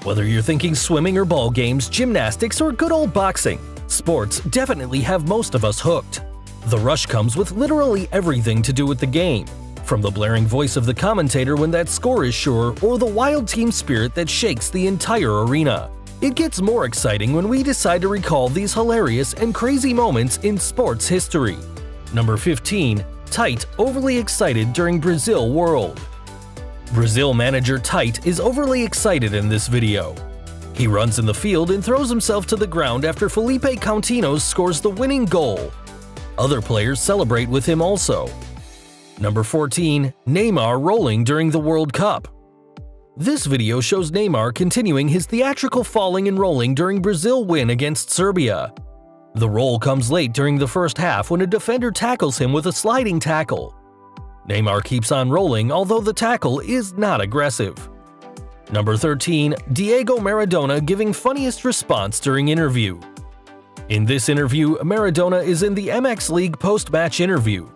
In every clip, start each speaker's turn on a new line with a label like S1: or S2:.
S1: Whether you're thinking swimming or ball games, gymnastics, or good old boxing, sports definitely have most of us hooked. The rush comes with literally everything to do with the game, from the blaring voice of the commentator when that score is sure or the wild team spirit that shakes the entire arena. It gets more exciting when we decide to recall these hilarious and crazy moments in sports history. Number 15. Tite overly excited during Brazil World. Brazil manager Tite is overly excited in this video. He runs in the field and throws himself to the ground after Felipe Coutinho scores the winning goal. Other players celebrate with him also. Number 14. Neymar rolling during the World Cup. This video shows Neymar continuing his theatrical falling and rolling during Brazil win against Serbia. The roll comes late during the first half when a defender tackles him with a sliding tackle. Neymar keeps on rolling, although the tackle is not aggressive. Number 13. Diego Maradona giving funniest response during interview. In this interview, Maradona is in the MX League post-match interview.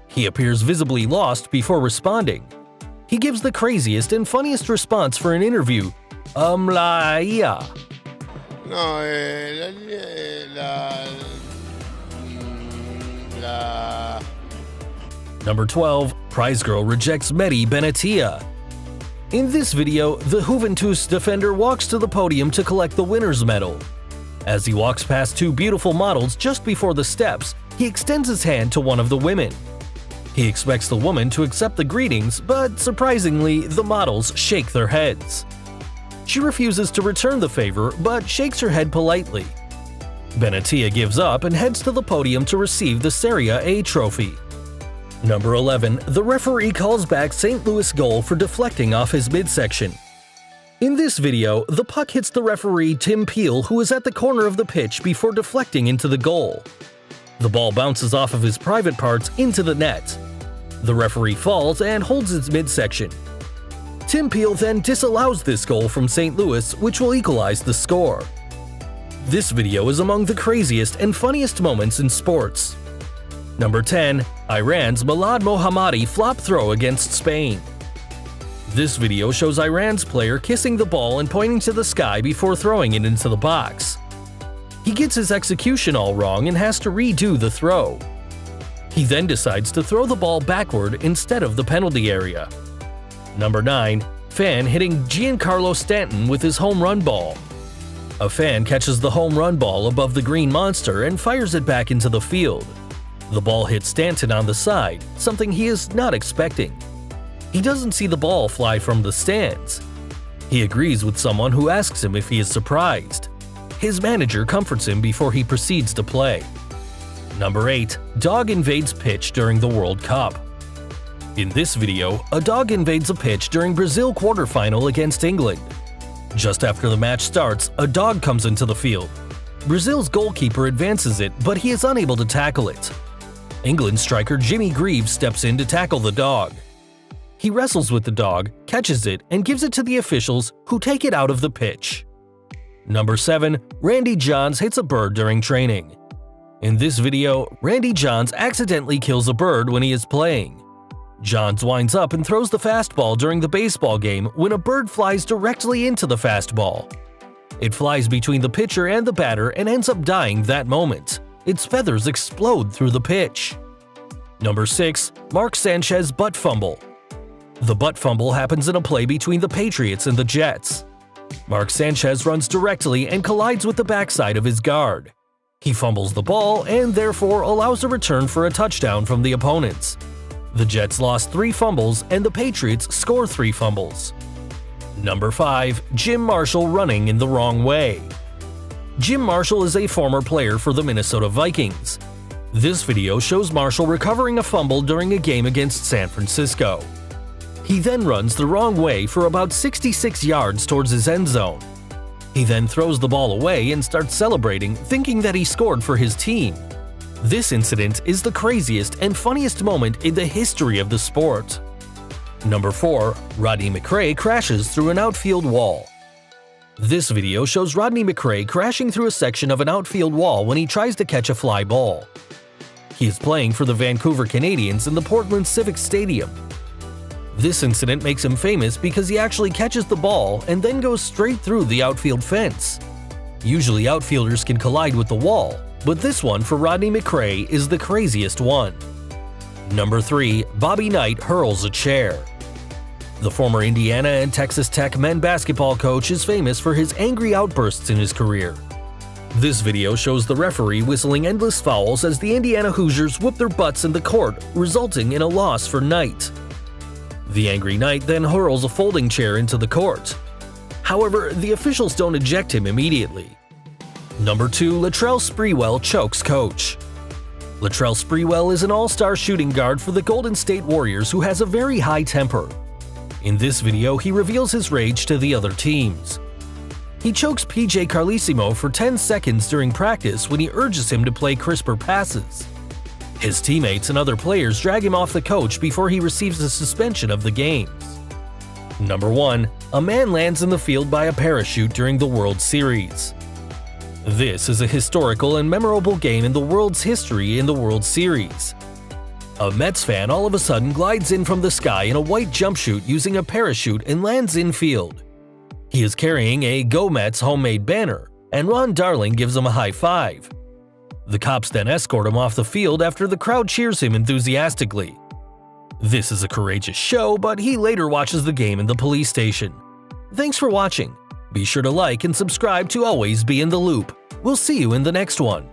S1: He appears visibly lost before responding. He gives the craziest and funniest response for an interview, la.
S2: No,
S1: Number 12. Prize Girl rejects Mehdi Benatia. In this video, the Juventus defender walks to the podium to collect the winner's medal. As he walks past two beautiful models just before the steps, he extends his hand to one of the women. He expects the woman to accept the greetings, but surprisingly, the models shake their heads. She refuses to return the favor, but shakes her head politely. Benatia gives up and heads to the podium to receive the Serie A trophy. Number 11. The referee calls back St. Louis goal for deflecting off his midsection. In this video, the puck hits the referee Tim Peel, who is at the corner of the pitch before deflecting into the goal. The ball bounces off of his private parts into the net. The referee falls and holds its midsection. Tim Peel then disallows this goal from St. Louis, which will equalize the score. This video is among the craziest and funniest moments in sports. Number 10. Iran's Milad Mohammadi flop throw against Spain. This video shows Iran's player kissing the ball and pointing to the sky before throwing it into the box. He gets his execution all wrong and has to redo the throw. He then decides to throw the ball backward instead of the penalty area. Number 9. Fan hitting Giancarlo Stanton with his home run ball. A fan catches the home run ball above the green monster and fires it back into the field. The ball hits Stanton on the side, something he is not expecting. He doesn't see the ball fly from the stands. He agrees with someone who asks him if he is surprised. His manager comforts him before he proceeds to play. Number 8. Dog invades pitch during the World Cup. In this video, a dog invades a pitch during Brazil quarterfinal against England. Just after the match starts, a dog comes into the field. Brazil's goalkeeper advances it, but he is unable to tackle it. England striker Jimmy Greaves steps in to tackle the dog. He wrestles with the dog, catches it, and gives it to the officials, who take it out of the pitch. Number 7. Randy Johns hits a bird during training. In this video, Randy Johns accidentally kills a bird when he is playing. Johns winds up and throws the fastball during the baseball game when a bird flies directly into the fastball. It flies between the pitcher and the batter and ends up dying that moment. Its feathers explode through the pitch. Number 6. Mark Sanchez butt fumble. The butt fumble happens in a play between the Patriots and the Jets. Mark Sanchez runs directly and collides with the backside of his guard. He fumbles the ball and therefore allows a return for a touchdown from the opponents. The Jets lost 3 fumbles and the Patriots score 3 fumbles. Number 5. Jim Marshall running in the wrong way. Jim Marshall is a former player for the Minnesota Vikings. This video shows Marshall recovering a fumble during a game against San Francisco. He then runs the wrong way for about 66 yards towards his end zone. He then throws the ball away and starts celebrating, thinking that he scored for his team. This incident is the craziest and funniest moment in the history of the sport. Number 4. Rodney McRae crashes through an outfield wall. This video shows Rodney McRae crashing through a section of an outfield wall when he tries to catch a fly ball. He is playing for the Vancouver Canadians in the Portland Civic Stadium. This incident makes him famous because he actually catches the ball and then goes straight through the outfield fence. Usually outfielders can collide with the wall, but this one for Rodney McRae is the craziest one. Number 3. Bobby Knight hurls a chair. The former Indiana and Texas Tech men basketball coach is famous for his angry outbursts in his career. This video shows the referee whistling endless fouls as the Indiana Hoosiers whoop their butts in the court, resulting in a loss for Knight. The angry Knight then hurls a folding chair into the court. However, the officials don't eject him immediately. Number 2. Latrell Sprewell chokes coach. Latrell Sprewell is an all-star shooting guard for the Golden State Warriors who has a very high temper. In this video, he reveals his rage to the other teams. He chokes PJ Carlesimo for 10 seconds during practice when he urges him to play crisper passes. His teammates and other players drag him off the coach before he receives a suspension of the games. Number 1. A man lands in the field by a parachute during the World Series. This is a historical and memorable game in the world's history in the World Series. A Mets fan all of a sudden glides in from the sky in a white jumpsuit using a parachute and lands infield. He is carrying a Go Mets homemade banner, and Ron Darling gives him a high five. The cops then escort him off the field after the crowd cheers him enthusiastically. This is a courageous show, but he later watches the game in the police station. Thanks for watching. Be sure to like and subscribe to always be in the loop. We'll see you in the next one.